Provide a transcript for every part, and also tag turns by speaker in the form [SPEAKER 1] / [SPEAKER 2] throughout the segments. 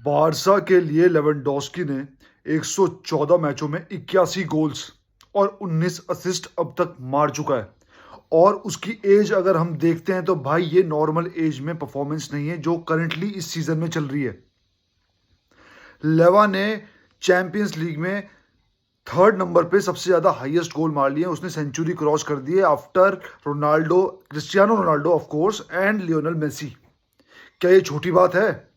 [SPEAKER 1] Barça के लिए Lewandowski ने 114 मैचों में 81 गोल्स और 19 असिस्ट अब तक मार चुका है। और उसकी एज अगर हम देखते हैं तो भाई ये नॉर्मल एज में परफॉर्मेंस नहीं है जो करंटली इस सीजन में चल रही है। लेवा ने चैंपियंस लीग में थर्ड नंबर पे सबसे ज्यादा हाईएस्ट गोल मार लिए। उसने सेंचुरी क्रॉस कर दी है after Ronaldo, Cristiano Ronaldo of course and Lionel Messi. क्या ये छोटी बात है?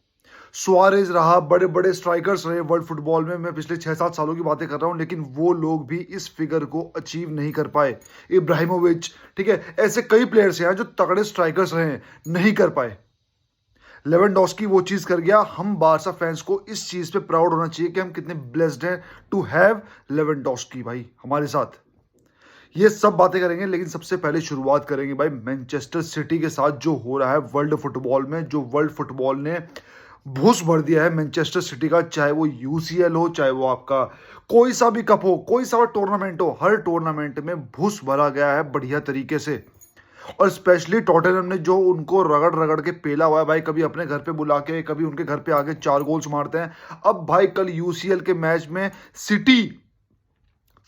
[SPEAKER 1] सुआरेज रहा, बड़े बड़े स्ट्राइकर्स रहे वर्ल्ड फुटबॉल में, मैं पिछले 6-7 सालों की बातें कर रहा हूं, लेकिन वो लोग भी इस फिगर को अचीव नहीं कर पाए। इब्राहिमोविच, ठीक है, ऐसे कई प्लेयर्स हैं जो तगड़े स्ट्राइकर्स रहे हैं, नहीं कर पाए। लेवेंडोस्की वो चीज कर गया। हम बारसा फैंस को इस चीज पे प्राउड होना चाहिए कि हम कितने ब्लेस्ड हैं टू हैव लेवेंडोस्की भाई हमारे साथ। ये सब बातें करेंगे, लेकिन सबसे पहले शुरुआत करेंगे भाई मैनचेस्टर सिटी के साथ जो हो रहा है वर्ल्ड फुटबॉल में। जो वर्ल्ड फुटबॉल ने भूस भर दिया है मैनचेस्टर सिटी का, चाहे वो यूसीएल हो, चाहे वो आपका कोई सा भी कप हो, कोई सा टूर्नामेंट हो, हर टूर्नामेंट में भूस भरा गया है बढ़िया तरीके से। और स्पेशली टॉटनहम ने जो उनको रगड़ रगड़ के पेला हुआ है भाई, कभी अपने घर पे बुला के, कभी उनके घर पे आके 4 गोल्स मारते हैं। अब भाई कल यूसीएल के मैच में सिटी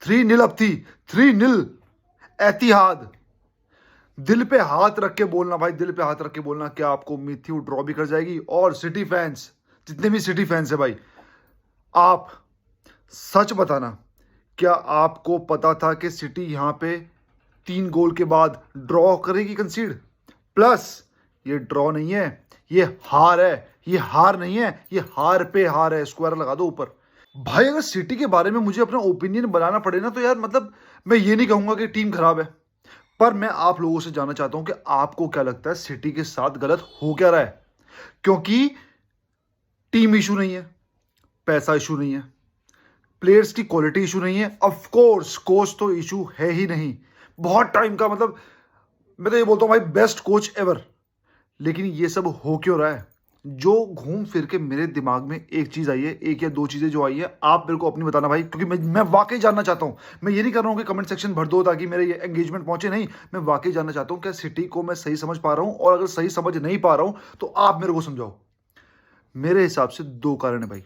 [SPEAKER 1] 3-0 अब थी, 3-0 एतिहाद। दिल पे हाथ रख के बोलना भाई, दिल पे हाथ रख के बोलना, क्या आपको उम्मीद थी वो ड्रॉ भी कर जाएगी? और सिटी फैंस, जितने भी सिटी फैंस है भाई, आप सच बताना, क्या आपको पता था कि सिटी यहां पे 3 गोल के बाद ड्रॉ करेगी कंसीड? प्लस ये ड्रॉ नहीं है, ये हार है। ये हार नहीं है, ये हार पे हार है। स्क्वायर लगा दो ऊपर। भाई अगर सिटी के बारे में मुझे अपना ओपिनियन बनाना पड़े ना, तो यार मतलब मैं ये नहीं कहूंगा कि टीम खराब है, पर मैं आप लोगों से जानना चाहता हूं कि आपको क्या लगता है सिटी के साथ गलत हो क्या रहा है? क्योंकि टीम इशू नहीं है, पैसा इशू नहीं है, प्लेयर्स की क्वालिटी इशू नहीं है, ऑफ कोर्स कोच तो इशू है ही नहीं, बहुत टाइम का, मतलब मैं तो ये बोलता हूं भाई बेस्ट कोच एवर। लेकिन ये सब हो क्यों रहा है? जो घूम फिर के मेरे दिमाग में एक चीज आई है, एक या दो चीजें जो आई है, आप मेरे को अपनी बताना भाई, क्योंकि मैं वाकई जानना चाहता हूं। मैं ये नहीं कर रहा हूं कि कमेंट सेक्शन भर दो ताकि मेरे ये एंगेजमेंट पहुंचे, नहीं, मैं वाकई जानना चाहता हूं क्या सिटी को मैं सही समझ पा रहा हूं, और अगर सही समझ नहीं पा रहा हूं तो आप मेरे को समझाओ। मेरे हिसाब से 2 कारण है भाई।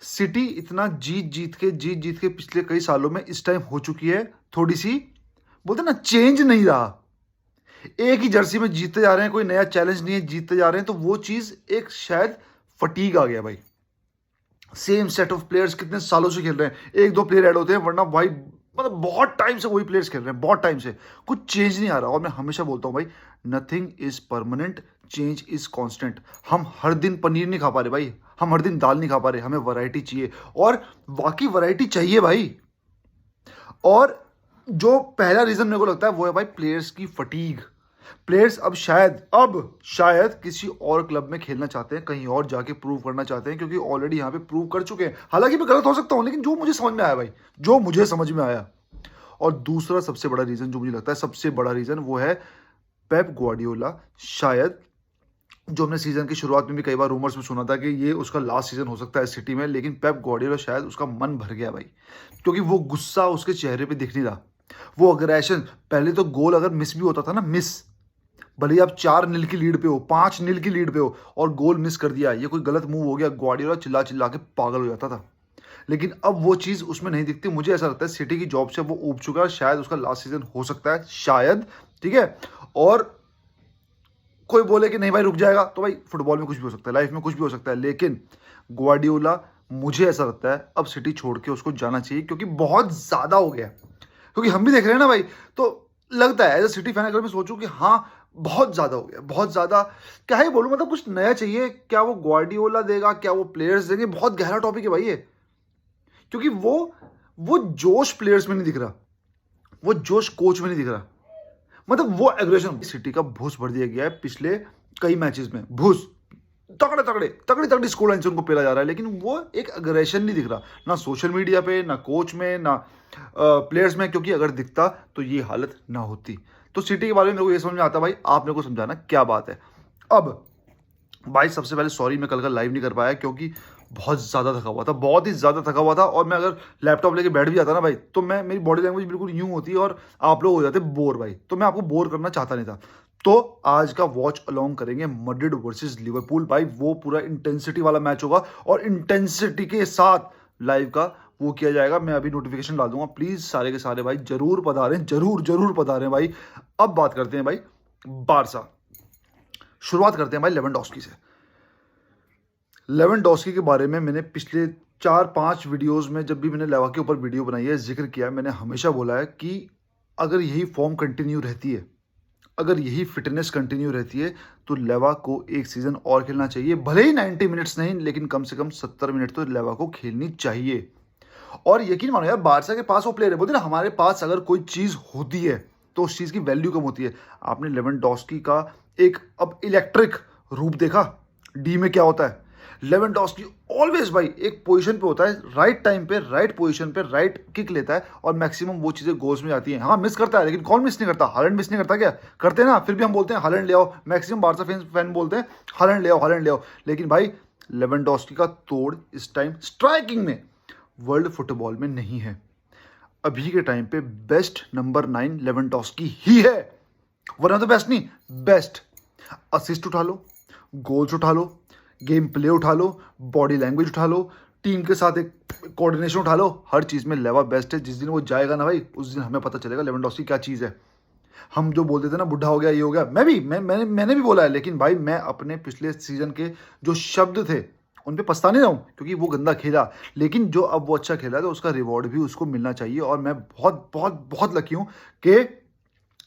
[SPEAKER 1] सिटी इतना जीत जीत के पिछले कई सालों में इस टाइम हो चुकी है, थोड़ी सी बोलते ना चेंज नहीं रहा। एक ही जर्सी में जीतते जा रहे हैं, कोई नया चैलेंज नहीं है, जीतते जा रहे हैं, तो वो चीज एक शायद फटीग आ गया भाई। सेम सेट ऑफ प्लेयर्स कितने सालों से खेल रहे हैं, एक दो प्लेयर ऐड होते हैं, वरना भाई मतलब बहुत टाइम से वही प्लेयर्स खेल रहे हैं, बहुत टाइम से कुछ चेंज नहीं आ रहा। और मैं हमेशा बोलता हूं भाई, nothing is permanent, change is constant. हम हर दिन पनीर नहीं खा पा रहे भाई, हम हर दिन दाल नहीं खा पा रहे, हमें वैरायटी चाहिए, और वाकई वैरायटी चाहिए भाई। और जो पहला रीजन मेरे को लगता है वो है भाई प्लेयर्स की फटीग। प्लेयर्स अब शायद किसी और क्लब में खेलना चाहते हैं, कहीं और जाके प्रूव करना चाहते हैं, क्योंकि ऑलरेडी यहां पे प्रूव कर चुके हैं। हालांकि मैं गलत हो सकता हूं, लेकिन जो मुझे समझ में आया भाई, जो मुझे समझ में आया। और दूसरा सबसे बड़ा रीजन जो मुझे लगता है, सबसे बड़ा रीजन, वो है पेप ग्वार्डियोला। शायद जो हमने सीजन की शुरुआत में भी कई बार रूमर्स में सुना था कि ये उसका लास्ट सीजन हो सकता है सिटी में, लेकिन पेप ग्वार्डियोला शायद उसका मन भर गया भाई, क्योंकि वो गुस्सा उसके चेहरे पे दिख नहीं रहा, वो अग्रेशन। पहले तो गोल अगर मिस भी होता था ना, मिस, भले ही आप 4-0 की लीड पे हो, 5-0 की लीड पे हो, और गोल मिस कर दिया, ये कोई गलत मूव हो गया, ग्वार्डियोला चिल्ला चिल्ला के पागल हो जाता था। लेकिन अब वो चीज उसमें नहीं दिखती। मुझे ऐसा लगता है सिटी की जॉब से वो ऊब चुका है, शायद उसका लास्ट सीजन हो सकता है, शायद, ठीक है। और कोई बोले कि नहीं भाई रुक जाएगा, तो भाई फुटबॉल में कुछ भी हो सकता है, लाइफ में कुछ भी हो सकता है, लेकिन ग्वार्डियोला, मुझे ऐसा लगता है अब सिटी छोड़ के उसको जाना चाहिए, क्योंकि बहुत ज्यादा हो गया। क्योंकि हम भी देख रहे हैं ना भाई, तो लगता है एज अ सिटी फैन अगर मैं सोचूं कि हाँ बहुत ज्यादा हो गया, बहुत ज्यादा, क्या ही बोलूं, मतलब कुछ नया चाहिए। क्या वो ग्वार्डियोला देगा, क्या वो प्लेयर्स देंगे? बहुत गहरा टॉपिक है भाई ये, क्योंकि वो जोश प्लेयर्स में नहीं दिख रहा, वो जोश कोच में नहीं दिख रहा, मतलब वो एग्रेशन। सिटी का भूस भर दिया गया है पिछले कई मैचेस में, भूस, तगड़े तगड़े तगड़ी तगड़ी स्कोर लाइन से उनको पेला जा रहा है, लेकिन वो एक अग्रेशन नहीं दिख रहा, ना सोशल मीडिया पे, ना कोच में, ना प्लेयर्स में, क्योंकि अगर दिखता तो ये हालत ना होती। तो सिटी के बारे में मेरे को ये समझ में आता भाई, आप मेरे को समझाना क्या बात है। अब भाई सबसे पहले सॉरी, मैं कल का लाइव नहीं कर पाया, क्योंकि बहुत ज़्यादा थका हुआ था, बहुत ही ज़्यादा थका हुआ था। और मैं अगर लैपटॉप लेके बैठ भी जाता ना भाई, तो मेरी बॉडी लैंग्वेज बिल्कुल यूं होती है, और आप लोग हो जाते बोर भाई, तो मैं आपको बोर करना चाहता नहीं था। तो आज का वॉच अलोंग करेंगे मैड्रिड वर्सेस लिवरपूल। भाई वो पूरा इंटेंसिटी वाला मैच होगा और इंटेंसिटी के साथ लाइव का वो किया जाएगा। मैं अभी नोटिफिकेशन डाल दूंगा, प्लीज सारे के सारे भाई जरूर पधारें, जरूर जरूर पधारें भाई। अब बात करते हैं भाई बारसा। शुरुआत करते हैं भाई लेवेंडोस्की से। लेवेंडोस्की के बारे में मैंने पिछले 4-5 वीडियोस में, जब भी मैंने लेवा के ऊपर वीडियो बनाई है, जिक्र किया है, मैंने हमेशा बोला है कि अगर यही फॉर्म कंटिन्यू रहती है, अगर यही फिटनेस कंटिन्यू रहती है, तो लेवा को एक सीजन और खेलना चाहिए। भले ही 90 मिनट्स नहीं, लेकिन कम से कम 70 मिनट तो लेवा को खेलनी चाहिए। और यकीन मानो यार, बारसा के पास वो प्लेयर है, बोलते ना हमारे पास अगर कोई चीज़ होती है तो उस चीज़ की वैल्यू कम होती है। आपने लेवेंडोस्की का एक अब इलेक्ट्रिक रूप देखा। डी में क्या होता है, लेवेंडोस्की ऑलवेज भाई एक पोजीशन पे होता है, राइट टाइम पे, राइट पोजीशन पे, राइट किक लेता है और मैक्सिमम वो चीज़ें गोल्स में जाती हैं। हाँ मिस करता है, लेकिन कौन मिस नहीं करता? हालैंड मिस नहीं करता क्या? करते हैं ना, फिर भी हम बोलते हैं हालैंड ले आओ। मैक्सिमम बारसा फैन बोलते हैं हालैंड ले आओ, हालैंड ले आओ। लेकिन भाई लेवेंडोस्की का तोड़ इस टाइम स्ट्राइकिंग में वर्ल्ड फुटबॉल में नहीं है। अभी के टाइम पे बेस्ट नंबर 9 लेवेंडोस्की ही है, वरना तो बेस्ट नहीं, बेस्ट। असिस्ट उठा लो, गोल्स उठा लो, गेम प्ले उठा लो, बॉडी लैंग्वेज उठा लो, टीम के साथ एक कोऑर्डिनेशन उठा लो, हर चीज़ में लेवा बेस्ट है। जिस दिन वो जाएगा ना भाई, उस दिन हमें पता चलेगा लेवेंडोस्की क्या चीज़ है। हम जो बोलते थे ना बुढ़ा हो गया, ये हो गया, मैंने भी बोला है, लेकिन भाई मैं अपने पिछले सीजन के जो शब्द थे उन पे पछता नहीं रहा हूँ, क्योंकि वो गंदा खेला, लेकिन जो अब वो अच्छा खेला तो उसका रिवॉर्ड भी उसको मिलना चाहिए। और मैं बहुत बहुत बहुत लकी हूँ कि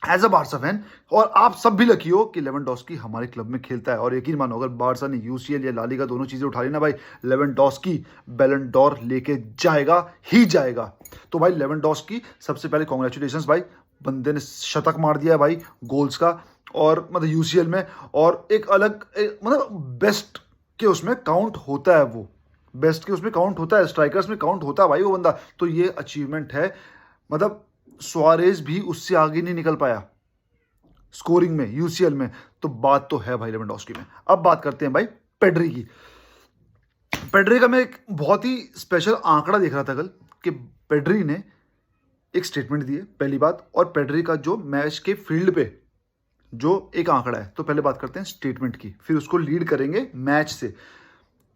[SPEAKER 1] एज अ बारसा फैन, और आप सब भी लकी हो कि लेवेंडोस्की हमारे क्लब में खेलता है। और यकीन मानो, अगर बारसा ने यूसीएल या ला लीगा दोनों चीज़ें उठा ली ना भाई, लेवेंडोस्की बैलन डोर लेके जाएगा ही जाएगा। तो भाई लेवेंडोस्की, सबसे पहले कॉन्ग्रेचुलेशंस भाई, बंदे ने शतक मार दिया है भाई गोल्स का, और मतलब यूसीएल में, और एक अलग मतलब बेस्ट के उसमें काउंट होता है, वो बेस्ट के उसमें काउंट होता है, स्ट्राइकर्स में काउंट होता है भाई वो बंदा। तो ये अचीवमेंट है, मतलब सुआरेज भी उससे आगे नहीं निकल पाया स्कोरिंग में यूसीएल में। तो बात तो है भाई लेवेंडोस्की में। अब बात करते हैं भाई पेड्री की। पेड्री का मैं एक बहुत ही स्पेशल आंकड़ा देख रहा था कल, कि पेड्री ने एक स्टेटमेंट दी है पहली बात, और पेड्री का जो मैच के फील्ड पे जो एक आंकड़ा है। तो पहले बात करते हैं स्टेटमेंट की, फिर उसको लीड करेंगे मैच से।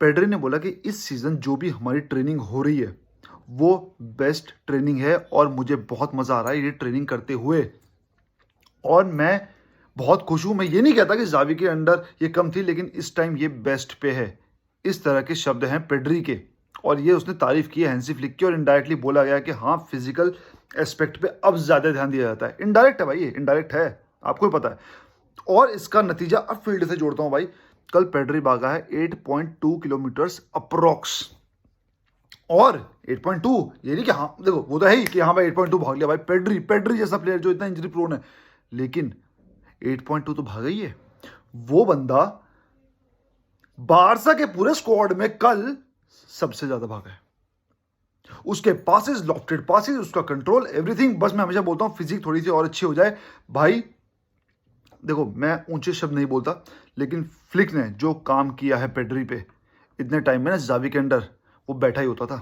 [SPEAKER 1] पेड्री ने बोला कि इस सीजन जो भी हमारी ट्रेनिंग हो रही है वो बेस्ट ट्रेनिंग है, और मुझे बहुत मज़ा आ रहा है ये ट्रेनिंग करते हुए, और मैं बहुत खुश हूँ। मैं ये नहीं कहता कि जावी के अंडर ये कम थी, लेकिन इस टाइम ये बेस्ट पे है। इस तरह के शब्द हैं पेड्री के, और ये उसने तारीफ की है हैंसी फ्लिक की, और इनडायरेक्टली बोला गया कि हाँ फिजिकल एस्पेक्ट पे अब ज़्यादा ध्यान दिया जाता है। इनडायरेक्ट है भाई, ये इनडायरेक्ट है, आपको ही पता है। और इसका नतीजा अब फील्ड से जोड़ता हूँ भाई। कल पेड्री भागा है 8.2 किलोमीटर्स अप्रोक्स, और 8.2 ये नहीं कि हाँ देखो वो तो है ही कि हाँ भाई 8.2 भाग लिया भाई, पेड्री जैसा प्लेयर जो इतना इंजरी प्रोन है, लेकिन 8.2 तो भागा ही है। वो बंदा बारसा के पूरे स्क्वाड में कल सबसे ज्यादा भागा है। उसके पासेस, लॉफ्टेड पासेस, उसका कंट्रोल, एवरीथिंग। बस मैं हमेशा बोलता हूँ फिजिक थोड़ी सी और अच्छी हो जाए भाई। देखो मैं ऊंचे शब्द नहीं बोलता, लेकिन फ्लिक ने जो काम किया है पेड्री पे इतने टाइम में ना, जावी के अंडर वो बैठा ही होता था।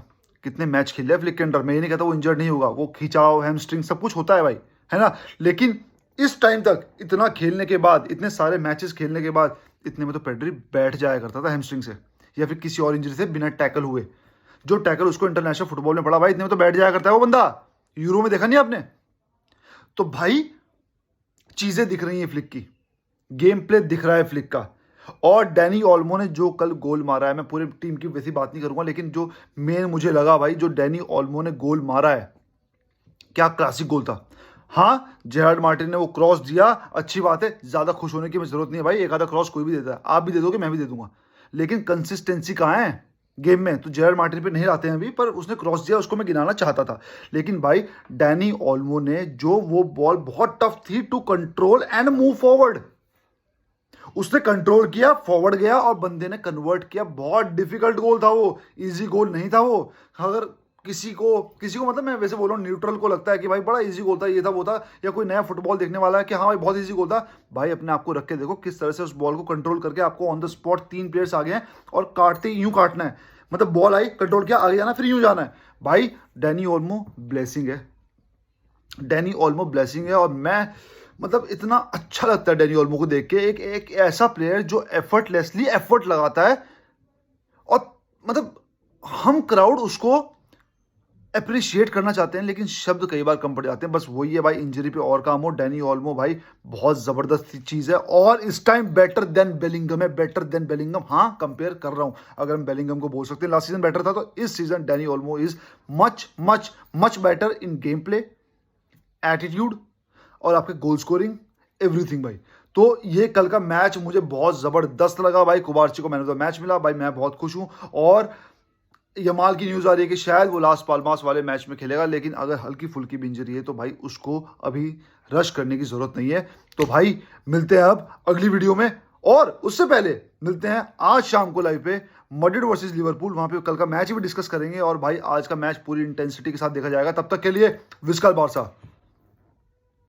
[SPEAKER 1] कितने मैच खेले हैं फ्लिक के अंडर, मैं ये नहीं कहता वो इंजर्ड नहीं होगा, वो खिंचाव, हैमस्ट्रिंग सब कुछ होता है भाई, है ना। लेकिन इस टाइम तक इतना खेलने के बाद, इतने सारे मैचेस खेलने के बाद, इतने में तो पेड्री बैठ जाया करता था हैमस्ट्रिंग से या फिर किसी और इंजरी से, बिना टैकल हुए। जो टैकल उसको इंटरनेशनल फुटबॉल में पड़ा भाई, इतने में तो बैठ जाया करता है वो बंदा। यूरो में देखा नहीं आपने? तो भाई चीजें दिख रही हैं फ्लिक की, गेम प्ले दिख रहा है फ्लिक का। और डैनी ओल्मो ने जो कल गोल मारा है, मैं पूरे टीम की वैसी बात नहीं करूंगा, लेकिन जो मेन मुझे लगा भाई, जो डैनी ओल्मो ने गोल मारा है, क्या क्लासिक गोल था। हाँ जेरार्ड मार्टिन ने वो क्रॉस दिया, अच्छी बात है, ज्यादा खुश होने की जरूरत नहीं है भाई, एक आधा क्रॉस कोई भी देता है, आप भी दे दोगे मैं भी दे दूंगा, लेकिन कंसिस्टेंसी कहाँ है गेम में? तो जेरार्ड मार्टिन पे नहीं आते हैं अभी, पर उसने क्रॉस दिया, उसको मैं गिनाना चाहता था। लेकिन भाई डैनी ओल्मो ने जो वो बॉल बहुत टफ थी to control and move forward, उसने कंट्रोल किया, फॉरवर्ड गया और बंदे ने कन्वर्ट किया। बहुत डिफिकल्ट गोल था वो, इजी गोल नहीं था वो। अगर किसी को मतलब मैं वैसे बोल रहा हूँ, न्यूट्रल को लगता है कि भाई बड़ा इजी गोल था, ये था वो था, या कोई नया फुटबॉल देखने वाला है कि हाँ भाई बहुत इजी गोल था, भाई अपने आप को रख के देखो किस तरह से उस बॉल को कंट्रोल करके आपको ऑन द स्पॉट 3 प्लेयर्स आ गए हैं और काटते यूं काटना है, मतलब बॉल आई कंट्रोल किया आगे जाना फिर यूं जाना है। भाई डैनी ओल्मो ब्लेसिंग है, डैनी ओल्मो ब्लेसिंग है। और मैं मतलब इतना अच्छा लगता है डैनी ओल्मो को देख के, एक ऐसा प्लेयर जो एफर्टलेसली एफर्ट लगाता है, और मतलब हम क्राउड उसको अप्रिशिएट करना चाहते हैं लेकिन शब्द कई बार कम पड़ जाते हैं। बस वही है भाई, इंजरी पे और काम हो। डैनी ओल्मो भाई बहुत जबरदस्त चीज है, और इस टाइम बेटर देन बेलिंगम है, बेटर देन बेलिंगम। हाँ, कंपेयर कर रहा हूं, अगर हम बेलिंगम को बोल सकते हैं लास्ट सीजन बेटर था, तो इस season Danny Olmo is much much much better in game play, attitude, और आपके गोल स्कोरिंग, एवरीथिंग भाई। तो ये कल का मैच मुझे बहुत जबरदस्त लगा भाई। कुबार्ची को मैन ऑफ द मैच मिला भाई, मैं बहुत खुश हूं। और यमाल की न्यूज़ आ रही है कि शायद वो लास्ट पाल्मास वाले मैच में खेलेगा, लेकिन अगर हल्की फुल्की भी इंजरी है तो भाई उसको अभी रश करने की जरूरत नहीं है। तो भाई मिलते हैं अब अगली वीडियो में, और उससे पहले मिलते हैं आज शाम को लाइव पे मैड्रिड वर्सेस लिवरपूल, वहां पे कल का मैच भी डिस्कस करेंगे, और भाई आज का मैच पूरी इंटेंसिटी के साथ देखा जाएगा। तब तक के लिए विस्कल बारसा।